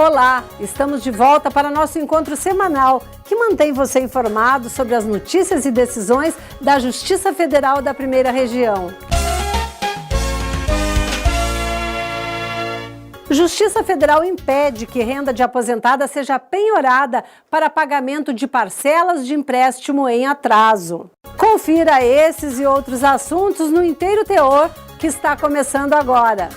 Olá, estamos de volta para nosso encontro semanal, que mantém você informado sobre as notícias e decisões da Justiça Federal da Primeira Região. Justiça Federal impede que renda de aposentada seja penhorada para pagamento de parcelas de empréstimo em atraso. Confira esses e outros assuntos no Inteiro Teor, que está começando agora.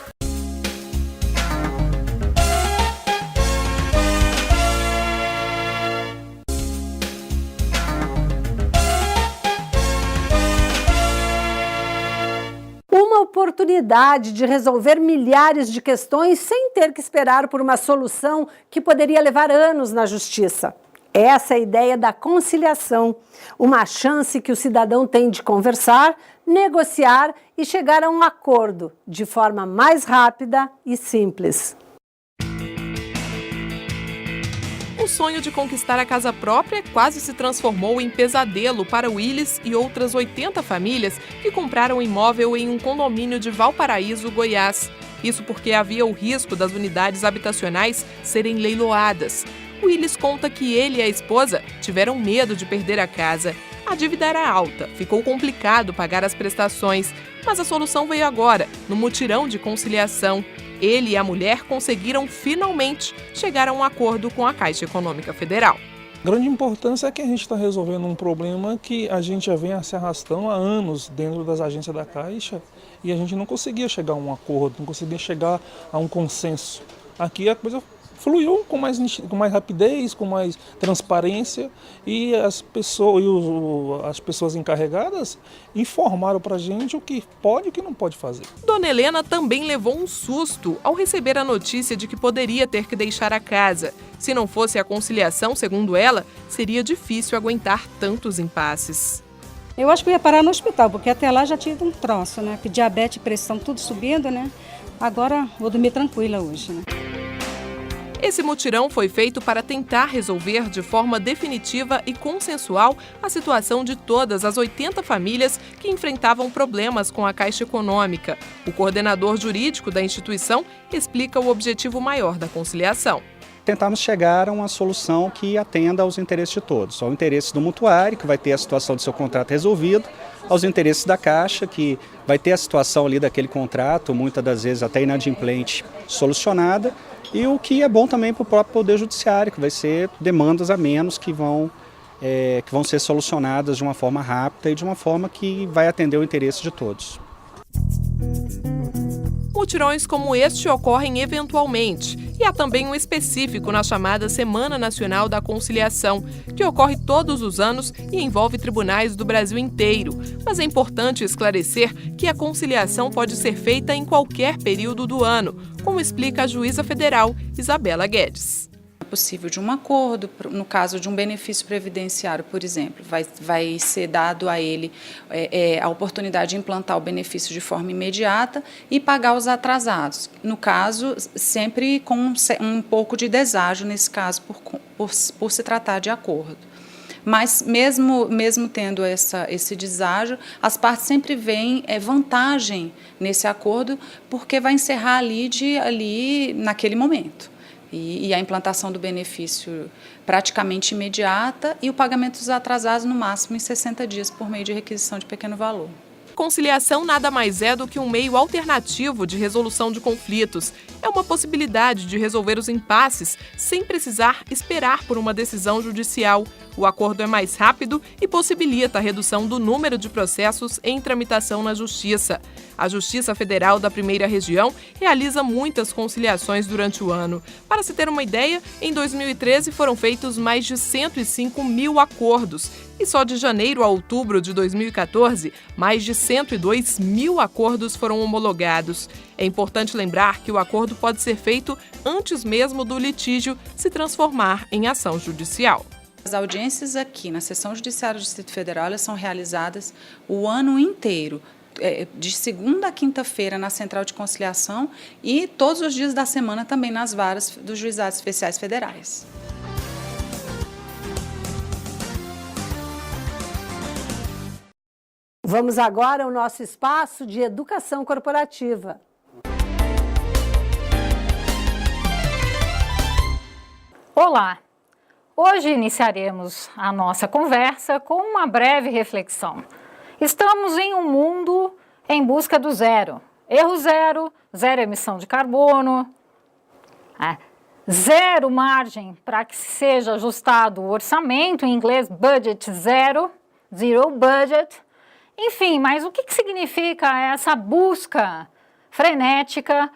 Uma oportunidade de resolver milhares de questões sem ter que esperar por uma solução que poderia levar anos na justiça. Essa é a ideia da conciliação, uma chance que o cidadão tem de conversar, negociar e chegar a um acordo de forma mais rápida e simples. O sonho de conquistar a casa própria quase se transformou em pesadelo para Willis e outras 80 famílias que compraram imóvel em um condomínio de Valparaíso, Goiás. Isso porque havia o risco das unidades habitacionais serem leiloadas. Willis conta que ele e a esposa tiveram medo de perder a casa. A dívida era alta, ficou complicado pagar as prestações, mas a solução veio agora, no mutirão de conciliação. Ele e a mulher conseguiram finalmente chegar a um acordo com a Caixa Econômica Federal. A grande importância é que a gente está resolvendo um problema que a gente já vem se arrastando há anos dentro das agências da Caixa e a gente não conseguia chegar a um acordo, não conseguia chegar a um consenso. Aqui a coisa fluiu com mais rapidez, com mais transparência e as pessoas encarregadas informaram para a gente o que pode e o que não pode fazer. Dona Helena também levou um susto ao receber a notícia de que poderia ter que deixar a casa. Se não fosse a conciliação, segundo ela, seria difícil aguentar tantos impasses. Eu acho que eu ia parar no hospital, porque até lá já tive um troço, né? Que diabetes e pressão tudo subindo, né? Agora vou dormir tranquila hoje, né? Esse mutirão foi feito para tentar resolver de forma definitiva e consensual a situação de todas as 80 famílias que enfrentavam problemas com a Caixa Econômica. O coordenador jurídico da instituição explica o objetivo maior da conciliação. Tentarmos chegar a uma solução que atenda aos interesses de todos, ao interesse do mutuário, que vai ter a situação do seu contrato resolvido, aos interesses da Caixa, que vai ter a situação ali daquele contrato, muitas das vezes até inadimplente, solucionada, e o que é bom também para o próprio Poder Judiciário, que vai ser demandas a menos que vão ser solucionadas de uma forma rápida e de uma forma que vai atender o interesse de todos. Mutirões como este ocorrem eventualmente. E há também um específico na chamada Semana Nacional da Conciliação, que ocorre todos os anos e envolve tribunais do Brasil inteiro. Mas é importante esclarecer que a conciliação pode ser feita em qualquer período do ano, como explica a juíza federal Isabela Guedes. É possível de um acordo, no caso de um benefício previdenciário, por exemplo, vai ser dado a ele a oportunidade de implantar o benefício de forma imediata e pagar os atrasados. No caso, sempre com um pouco de deságio, nesse caso, por se tratar de acordo. Mas mesmo tendo esse deságio, as partes sempre veem vantagem nesse acordo, porque vai encerrar ali naquele momento. E a implantação do benefício praticamente imediata e o pagamento dos atrasados no máximo em 60 dias por meio de requisição de pequeno valor. Conciliação nada mais é do que um meio alternativo de resolução de conflitos. É uma possibilidade de resolver os impasses sem precisar esperar por uma decisão judicial. O acordo é mais rápido e possibilita a redução do número de processos em tramitação na Justiça. A Justiça Federal da Primeira Região realiza muitas conciliações durante o ano. Para se ter uma ideia, em 2013 foram feitos mais de 105 mil acordos. E só de janeiro a outubro de 2014, mais de 102 mil acordos foram homologados. É importante lembrar que o acordo pode ser feito antes mesmo do litígio se transformar em ação judicial. As audiências aqui na Seção Judiciária do Distrito Federal elas são realizadas o ano inteiro, de segunda a quinta-feira na Central de Conciliação e todos os dias da semana também nas varas dos Juizados Especiais Federais. Vamos agora ao nosso espaço de educação corporativa. Olá! Hoje iniciaremos a nossa conversa com uma breve reflexão. Estamos em um mundo em busca do zero. Erro zero, zero emissão de carbono, zero margem para que seja ajustado o orçamento, em inglês budget zero, zero budget. Enfim, mas o que significa essa busca frenética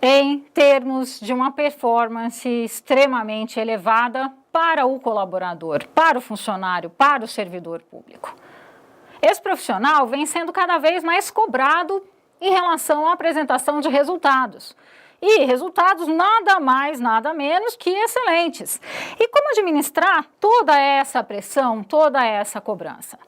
em termos de uma performance extremamente elevada para o colaborador, para o funcionário, para o servidor público? Esse profissional vem sendo cada vez mais cobrado em relação à apresentação de resultados. E resultados nada mais, nada menos que excelentes. E como administrar toda essa pressão, toda essa cobrança?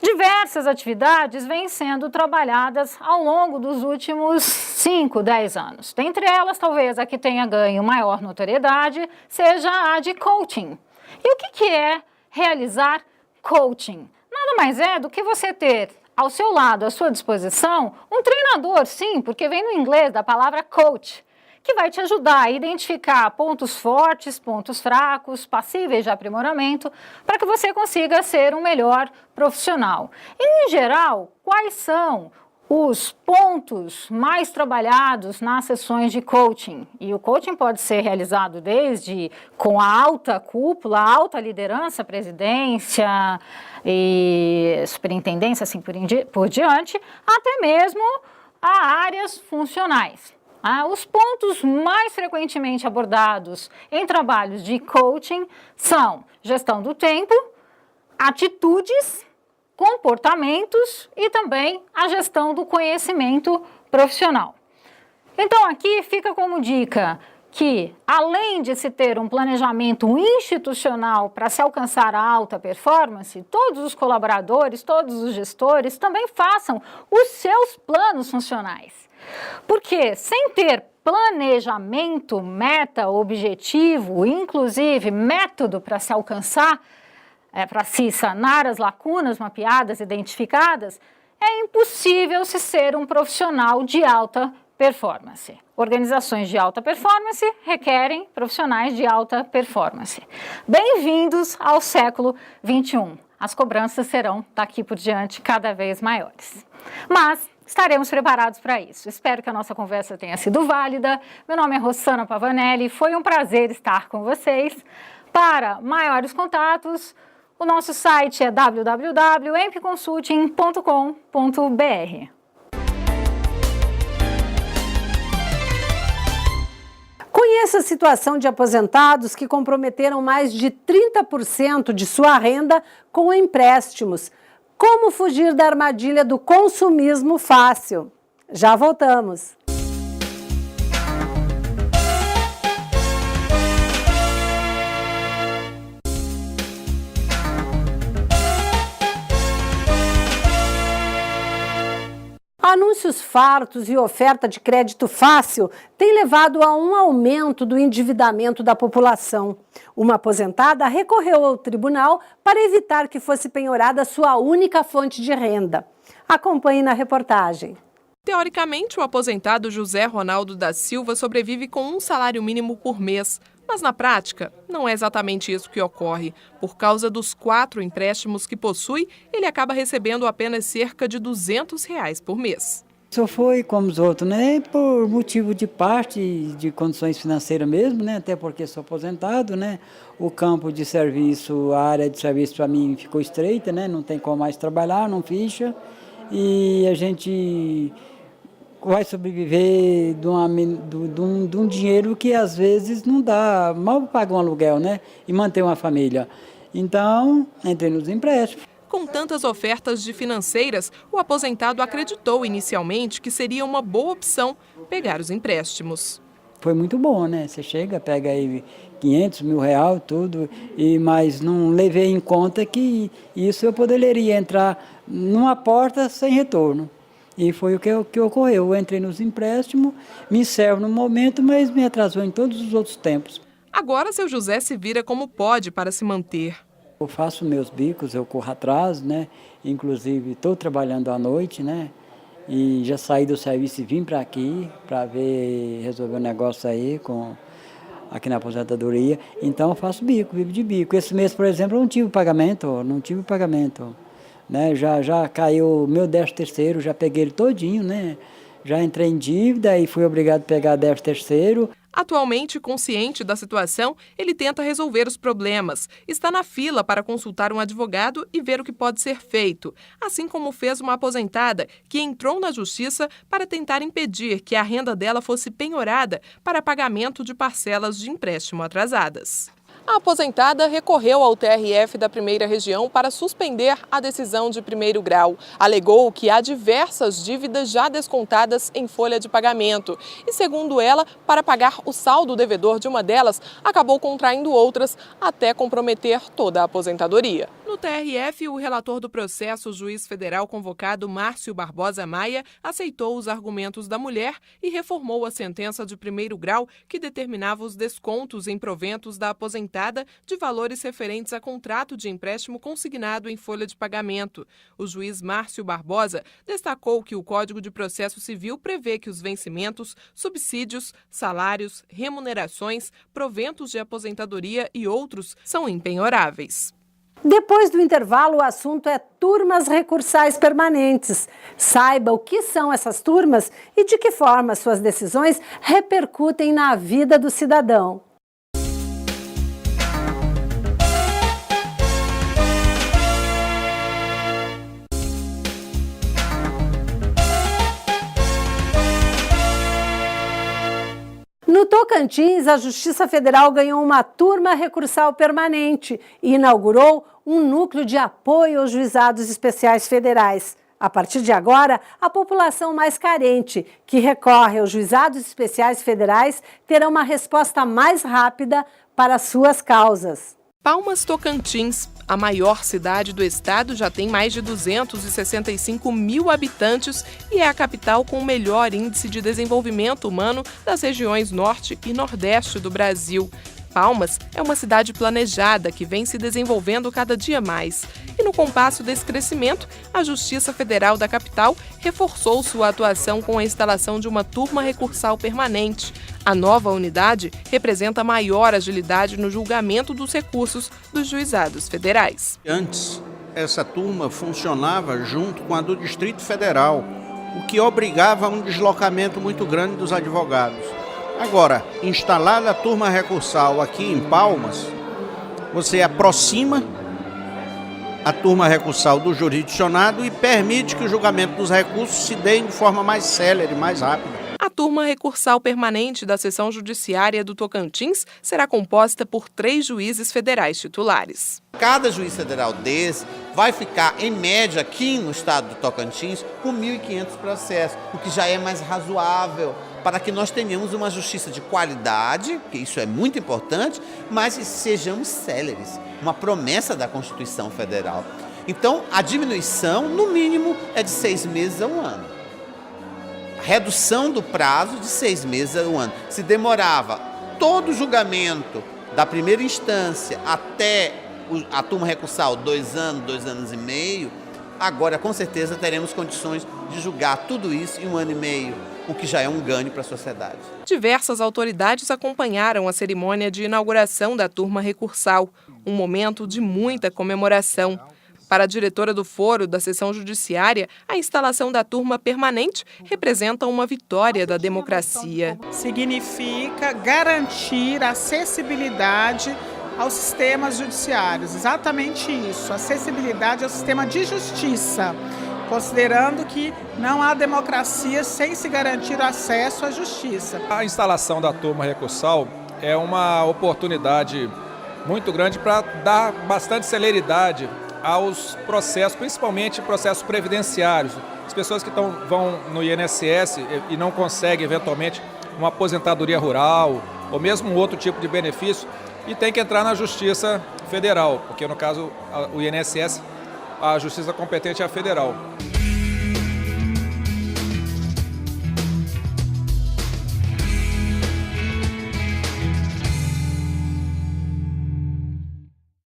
Diversas atividades vêm sendo trabalhadas ao longo dos últimos 5, 10 anos. Dentre elas, talvez a que tenha ganho maior notoriedade seja a de coaching. E o que é realizar coaching? Nada mais é do que você ter ao seu lado, à sua disposição, um treinador, sim, porque vem no inglês da palavra coach, que vai te ajudar a identificar pontos fortes, pontos fracos, passíveis de aprimoramento, para que você consiga ser um melhor profissional. E, em geral, quais são os pontos mais trabalhados nas sessões de coaching? E o coaching pode ser realizado desde com a alta cúpula, a alta liderança, presidência e superintendência, assim por diante, até mesmo a áreas funcionais. Os pontos mais frequentemente abordados em trabalhos de coaching são gestão do tempo, atitudes, comportamentos e também a gestão do conhecimento profissional. Então, aqui fica como dica que, além de se ter um planejamento institucional para se alcançar a alta performance, todos os colaboradores, todos os gestores também façam os seus planos funcionais. Porque sem ter planejamento, meta, objetivo, inclusive método para se alcançar, para se sanar as lacunas mapeadas, identificadas, é impossível se ser um profissional de alta performance. Organizações de alta performance requerem profissionais de alta performance. Bem-vindos ao século XXI. As cobranças serão, daqui por diante, cada vez maiores. Mas estaremos preparados para isso. Espero que a nossa conversa tenha sido válida. Meu nome é Rossana Pavanelli, foi um prazer estar com vocês. Para maiores contatos, o nosso site é www.empconsulting.com.br. Conheça a situação de aposentados que comprometeram mais de 30% de sua renda com empréstimos. Como fugir da armadilha do consumismo fácil? Já voltamos. Anúncios fartos e oferta de crédito fácil têm levado a um aumento do endividamento da população. Uma aposentada recorreu ao tribunal para evitar que fosse penhorada sua única fonte de renda. Acompanhe na reportagem. Teoricamente, o aposentado José Ronaldo da Silva sobrevive com um salário mínimo por mês. Mas na prática, não é exatamente isso que ocorre. Por causa dos 4 empréstimos que possui, ele acaba recebendo apenas cerca de R$200 por mês. Só foi como os outros, né? Por motivo de parte de condições financeiras mesmo, né? Até porque sou aposentado, né? O campo de serviço, a área de serviço para mim ficou estreita, né? Não tem como mais trabalhar, não ficha. E a gente vai sobreviver de um dinheiro que às vezes não dá, mal paga um aluguel, né? E manter uma família. Então, entrei nos empréstimos. Com tantas ofertas de financeiras, o aposentado acreditou inicialmente que seria uma boa opção pegar os empréstimos. Foi muito bom, né? Você chega, pega aí 500 mil reais, tudo, mas não levei em conta que isso eu poderia entrar numa porta sem retorno. E foi o que ocorreu. Eu entrei nos empréstimos, me serve no momento, mas me atrasou em todos os outros tempos. Agora, seu José se vira como pode para se manter. Eu faço meus bicos, eu corro atrás, né? Inclusive, estou trabalhando à noite, né? E já saí do serviço e vim para aqui para resolver um negócio aí com aqui na aposentadoria, então eu faço bico, vivo de bico. Esse mês, por exemplo, eu não tive pagamento, né? Já caiu meu 13º, já peguei ele todinho, né? Já entrei em dívida e fui obrigado a pegar 13º. Atualmente, consciente da situação, ele tenta resolver os problemas. Está na fila para consultar um advogado e ver o que pode ser feito. Assim como fez uma aposentada que entrou na justiça para tentar impedir que a renda dela fosse penhorada para pagamento de parcelas de empréstimo atrasadas. A aposentada recorreu ao TRF da Primeira Região para suspender a decisão de primeiro grau. Alegou que há diversas dívidas já descontadas em folha de pagamento e, segundo ela, para pagar o saldo devedor de uma delas, acabou contraindo outras até comprometer toda a aposentadoria. No TRF, o relator do processo, o juiz federal convocado Márcio Barbosa Maia, aceitou os argumentos da mulher e reformou a sentença de primeiro grau que determinava os descontos em proventos da aposentada de valores referentes a contrato de empréstimo consignado em folha de pagamento. O juiz Márcio Barbosa destacou que o Código de Processo Civil prevê que os vencimentos, subsídios, salários, remunerações, proventos de aposentadoria e outros são impenhoráveis. Depois do intervalo, o assunto é turmas recursais permanentes. Saiba o que são essas turmas e de que forma suas decisões repercutem na vida do cidadão. No Tocantins, a Justiça Federal ganhou uma turma recursal permanente e inaugurou um núcleo de apoio aos juizados especiais federais. A partir de agora, a população mais carente, que recorre aos juizados especiais federais, terá uma resposta mais rápida para suas causas. Palmas, Tocantins, a maior cidade do estado, já tem mais de 265 mil habitantes e é a capital com o melhor índice de desenvolvimento humano das regiões norte e nordeste do Brasil. Palmas é uma cidade planejada que vem se desenvolvendo cada dia mais. E no compasso desse crescimento, a Justiça Federal da capital reforçou sua atuação com a instalação de uma turma recursal permanente. A nova unidade representa maior agilidade no julgamento dos recursos dos juizados federais. Antes, essa turma funcionava junto com a do Distrito Federal, o que obrigava a um deslocamento muito grande dos advogados. Agora, instalada a turma recursal aqui em Palmas, você aproxima a turma recursal do jurisdicionado e permite que o julgamento dos recursos se dê de forma mais célere, mais rápida. A turma recursal permanente da Seção Judiciária do Tocantins será composta por 3 juízes federais titulares. Cada juiz federal desse vai ficar, em média, aqui no estado do Tocantins, com 1.500 processos, o que já é mais razoável para que nós tenhamos uma justiça de qualidade, que isso é muito importante, mas sejamos céleres, uma promessa da Constituição Federal. Então, a diminuição, no mínimo, é de 6 meses a 1 ano. A redução do prazo de 6 meses a 1 ano. Se demorava todo o julgamento da primeira instância até a turma recursal 2 anos, 2 anos e meio, agora com certeza teremos condições de julgar tudo isso em 1 ano e meio, o que já é um ganho para a sociedade. Diversas autoridades acompanharam a cerimônia de inauguração da turma recursal, um momento de muita comemoração. Para a diretora do Foro da Seção Judiciária, a instalação da turma permanente representa uma vitória da democracia. Significa garantir acessibilidade aos sistemas judiciários, exatamente isso, acessibilidade ao sistema de justiça, considerando que não há democracia sem se garantir o acesso à justiça. A instalação da turma recursal é uma oportunidade muito grande para dar bastante celeridade aos processos, principalmente processos previdenciários. As pessoas que vão no INSS e não conseguem, eventualmente, uma aposentadoria rural ou mesmo outro tipo de benefício, e tem que entrar na Justiça Federal, porque no caso o INSS, a justiça competente é a federal.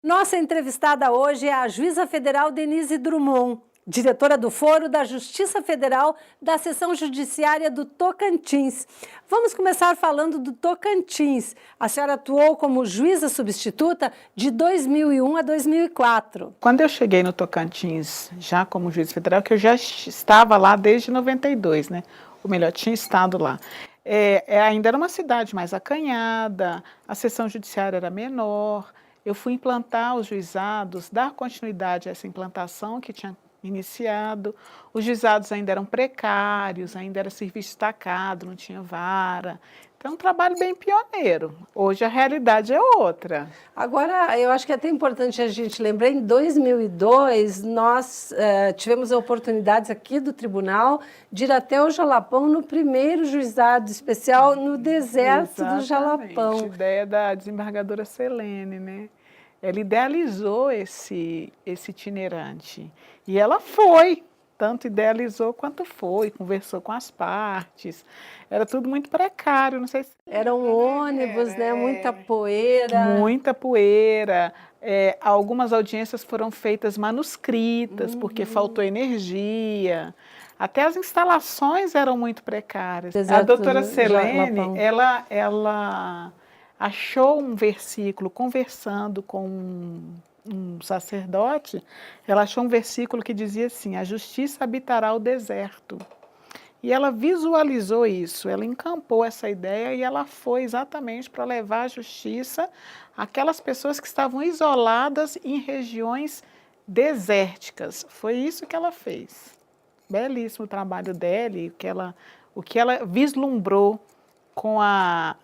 Nossa entrevistada hoje é a juíza federal Denise Drummond. diretora do Foro da Justiça Federal da Seção Judiciária do Tocantins. Vamos começar falando do Tocantins. A senhora atuou como juíza substituta de 2001 a 2004. Quando eu cheguei no Tocantins, já como juiz federal, que eu já estava lá desde 92, né? Ou melhor, tinha estado lá. Ainda era uma cidade mais acanhada, a seção judiciária era menor. Eu fui implantar os juizados, dar continuidade a essa implantação que tinha iniciado. Os juizados ainda eram precários, ainda era serviço destacado, não tinha vara. Então, um trabalho bem pioneiro. Hoje a realidade é outra. Agora, eu acho que é até importante a gente lembrar, em 2002, nós tivemos a oportunidade aqui do tribunal de ir até o Jalapão no primeiro juizado especial no deserto do Jalapão. A ideia da desembargadora Selene, né? Ela idealizou esse itinerante. E ela foi, tanto idealizou quanto foi, conversou com as partes. Era tudo muito precário, não sei se... Era um ônibus, né? Muita poeira. Muita poeira. Algumas audiências foram feitas manuscritas, porque faltou energia. Até as instalações eram muito precárias. A doutora Selene, ela achou um versículo, conversando com um sacerdote, ela achou um versículo que dizia assim: a justiça habitará o deserto. E ela visualizou isso, ela encampou essa ideia e ela foi exatamente para levar a justiça àquelas pessoas que estavam isoladas em regiões desérticas. Foi isso que ela fez. Belíssimo o trabalho dela e o que ela vislumbrou com a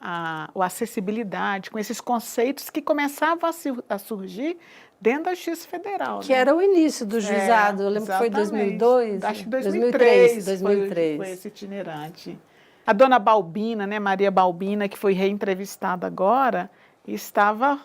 acessibilidade, com esses conceitos que começavam a surgir dentro da Justiça Federal. Que era o início do juizado, eu lembro que foi 2002? Acho que 2003 2003. Foi esse itinerante. A dona Balbina, né, Maria Balbina, que foi reentrevistada agora,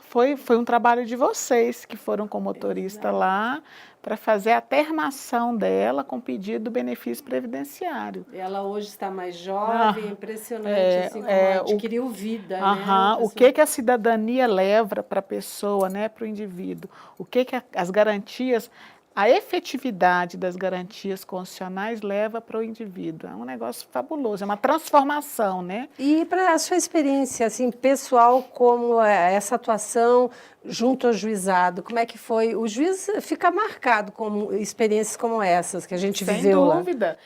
foi um trabalho de vocês que foram com o motorista lá para fazer a termação dela com pedido do benefício previdenciário. Ela hoje está mais jovem, impressionante, assim, como ela adquiriu vida. Né? O que a cidadania leva para a pessoa, né, para o indivíduo? O que as garantias, a efetividade das garantias constitucionais leva para o indivíduo. É um negócio fabuloso, é uma transformação, né? E para a sua experiência assim, pessoal, como essa atuação junto ao juizado, como é que foi? O juiz fica marcado com experiências como essas que a gente viveu lá. Sem dúvida.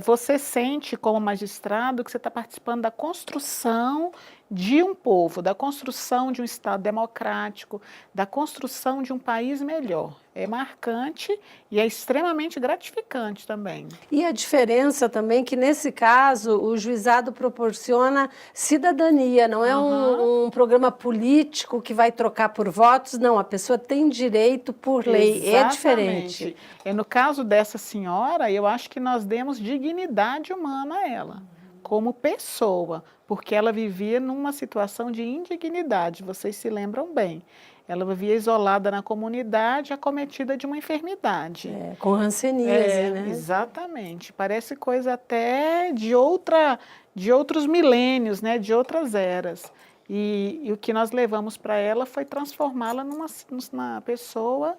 Você sente como magistrado que você está participando da construção de um povo, da construção de um Estado democrático, da construção de um país melhor. É marcante e é extremamente gratificante também. E a diferença também que, nesse caso, o juizado proporciona cidadania, não é um programa político que vai trocar por votos, não, a pessoa tem direito por lei, Exatamente. É diferente. No caso dessa senhora, eu acho que nós demos dignidade humana a ela, como pessoa, porque ela vivia numa situação de indignidade, vocês se lembram bem. Ela vivia isolada na comunidade, acometida de uma enfermidade. Com hanseníase, né? Exatamente. Parece coisa até de outros milênios, né? De outras eras. E o que nós levamos para ela foi transformá-la numa pessoa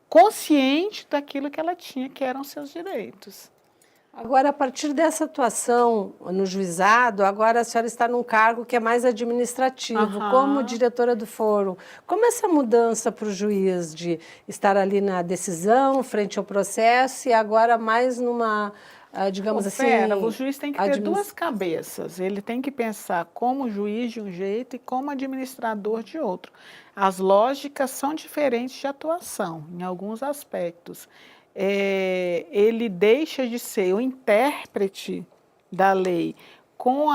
consciente daquilo que ela tinha, que eram seus direitos. Agora, a partir dessa atuação no juizado, agora a senhora está num cargo que é mais administrativo, como diretora do foro. Como essa mudança para o juiz de estar ali na decisão, frente ao processo, e agora mais numa, digamos assim... O juiz tem que ter duas cabeças. Ele tem que pensar como juiz de um jeito e como administrador de outro. As lógicas são diferentes de atuação, em alguns aspectos. Ele deixa de ser o intérprete da lei com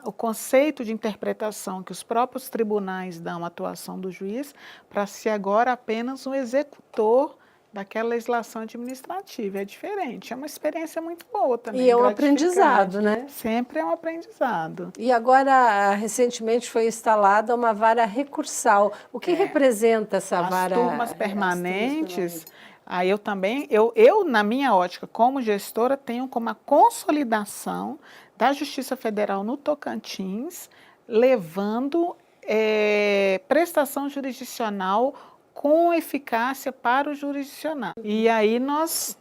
o conceito de interpretação que os próprios tribunais dão à atuação do juiz, para ser agora apenas um executor daquela legislação administrativa. É diferente, é uma experiência muito boa também. E é um aprendizado, né? Sempre é um aprendizado. E agora, recentemente, foi instalada uma vara recursal. O que representa essa vara? As turmas permanentes... Aí eu também, na minha ótica, como gestora, tenho como a consolidação da Justiça Federal no Tocantins, levando prestação jurisdicional com eficácia para o jurisdicional. E aí nós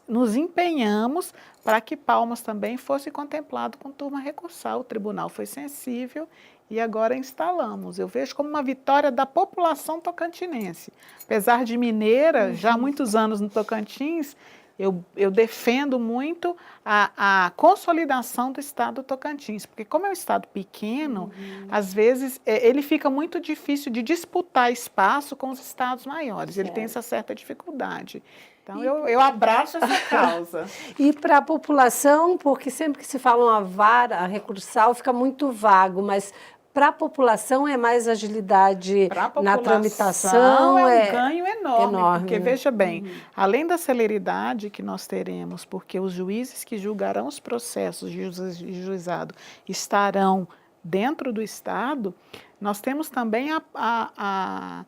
nos empenhamos para que Palmas também fosse contemplado com turma recursal. O tribunal foi sensível e agora instalamos. Eu vejo como uma vitória da população tocantinense. Apesar de mineira, já há muitos anos no Tocantins, eu defendo muito a consolidação do estado do Tocantins, porque como é um estado pequeno, às vezes ele fica muito difícil de disputar espaço com os estados maiores, ele tem essa certa dificuldade. Então, eu abraço essa causa. E para a população, porque sempre que se fala uma vara recursal fica muito vago, mas para a população é mais agilidade na tramitação. É um ganho enorme, porque veja bem, além da celeridade que nós teremos, porque os juízes que julgarão os processos de juizado estarão dentro do Estado, nós temos também a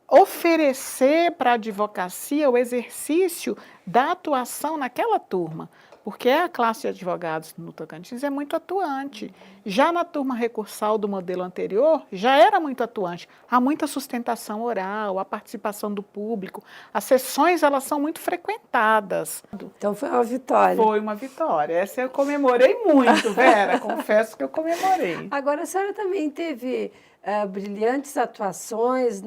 oferecer para a advocacia o exercício da atuação naquela turma, porque a classe de advogados no Tocantins é muito atuante. Já na turma recursal do modelo anterior, já era muito atuante. Há muita sustentação oral, a participação do público, as sessões elas são muito frequentadas. Então foi uma vitória. Foi uma vitória. Essa eu comemorei muito, Vera, confesso que eu comemorei. Agora, a senhora também teve brilhantes atuações,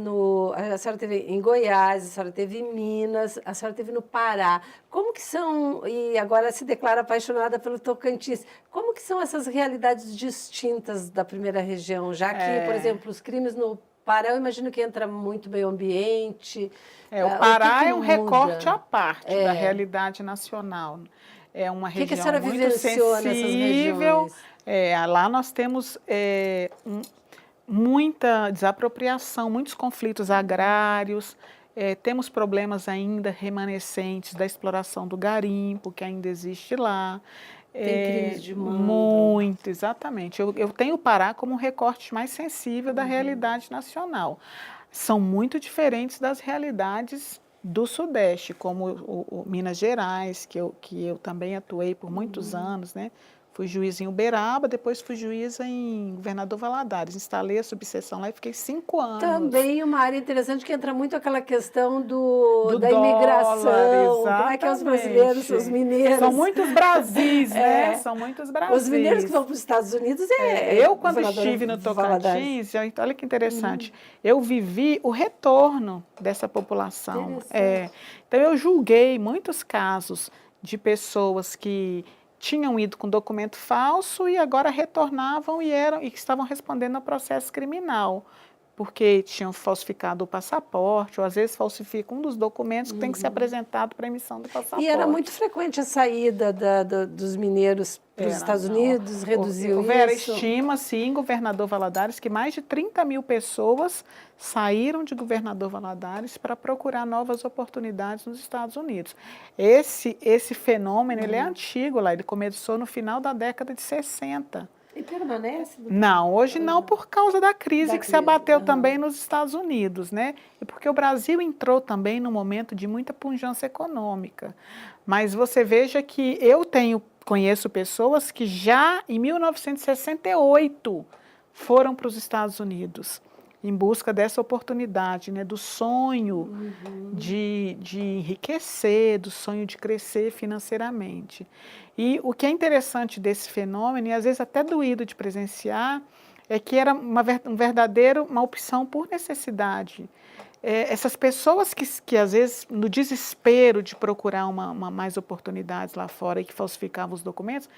a senhora teve em Goiás, a senhora teve em Minas, a senhora teve no Pará. Como que são, e agora se declara apaixonada pelo Tocantins, como que são essas realidades distintas da primeira região? Já que, por exemplo, os crimes no Pará, eu imagino que entra muito meio ambiente. O Pará é um recorte à parte da realidade nacional. É uma região que a senhora muito vivenciou sensível. nessas regiões? Lá nós temos muita desapropriação, muitos conflitos agrários, temos problemas ainda remanescentes da exploração do garimpo, que ainda existe lá. Tem crimes de mando. Muito, exatamente. Eu tenho o Pará como um recorte mais sensível da realidade nacional. São muito diferentes das realidades do Sudeste, como o Minas Gerais, que eu também atuei por muitos anos, né? Fui juiz em Uberaba, depois fui juíza em Governador Valadares. Instalei a subseção lá e fiquei 5 anos. Também uma área interessante que entra muito aquela questão da dólar, imigração. exatamente. Como é que é os brasileiros, os mineiros? São muitos Brasis, né? São muitos Brasis. Os mineiros que vão para os Estados Unidos eu, quando estive no Tocantins, olha que interessante, eu vivi o retorno dessa população. Então, eu julguei muitos casos de pessoas que tinham ido com documento falso e agora retornavam e que estavam respondendo ao processo criminal, porque tinham falsificado o passaporte, ou às vezes falsificam um dos documentos que tem que ser apresentado para a emissão do passaporte. E era muito frequente a saída dos mineiros para os Estados Unidos, reduziu isso? Vera, estima-se em Governador Valadares que mais de 30 mil pessoas saíram de Governador Valadares para procurar novas oportunidades nos Estados Unidos. Esse fenômeno ele é antigo lá, ele começou no final da década de 60. E permanece? Não, hoje não, por causa da crise se abateu também nos Estados Unidos, né? E porque o Brasil entrou também num momento de muita pujança econômica. Mas você veja que conheço pessoas que já em 1968 foram para os Estados Unidos em busca dessa oportunidade, né, do sonho de enriquecer, do sonho de crescer financeiramente. E o que é interessante desse fenômeno, e às vezes até doído de presenciar, é que era uma opção por necessidade. Essas pessoas que às vezes, no desespero de procurar mais oportunidades lá fora e que falsificavam os documentos,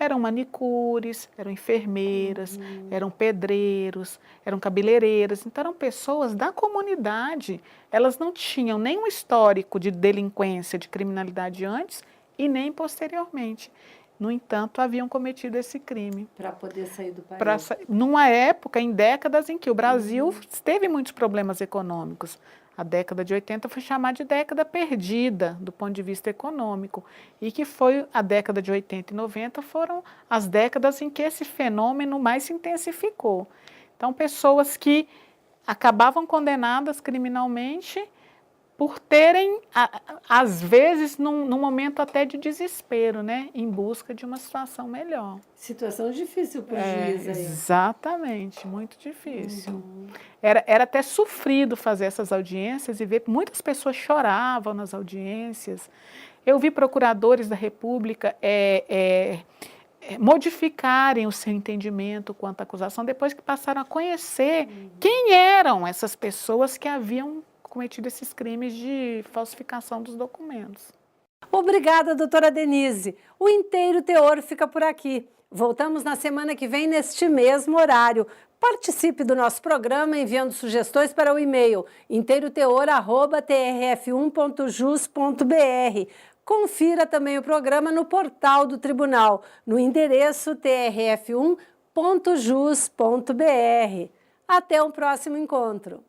eram manicures, eram enfermeiras, eram pedreiros, eram cabeleireiras. Então, eram pessoas da comunidade. Elas não tinham nenhum histórico de delinquência, de criminalidade antes e nem posteriormente. No entanto, haviam cometido esse crime. Para poder sair do país. Numa época, em décadas em que o Brasil teve muitos problemas econômicos. A década de 80 foi chamada de década perdida do ponto de vista econômico e que foi a década de 80 e 90 foram as décadas em que esse fenômeno mais se intensificou. Então, pessoas que acabavam condenadas criminalmente por terem, às vezes, num momento até de desespero, né? Em busca de uma situação melhor. Situação difícil para o juiz aí. Exatamente, muito difícil. Era até sofrido fazer essas audiências e ver muitas pessoas choravam nas audiências. Eu vi procuradores da República modificarem o seu entendimento quanto à acusação depois que passaram a conhecer quem eram essas pessoas que haviam cometido esses crimes de falsificação dos documentos. Obrigada, doutora Denise. O Inteiro Teor fica por aqui. Voltamos na semana que vem, neste mesmo horário. Participe do nosso programa enviando sugestões para o e-mail inteiroteor@trf1.jus.br. Confira também o programa no portal do Tribunal, no endereço trf1.jus.br. Até o próximo encontro.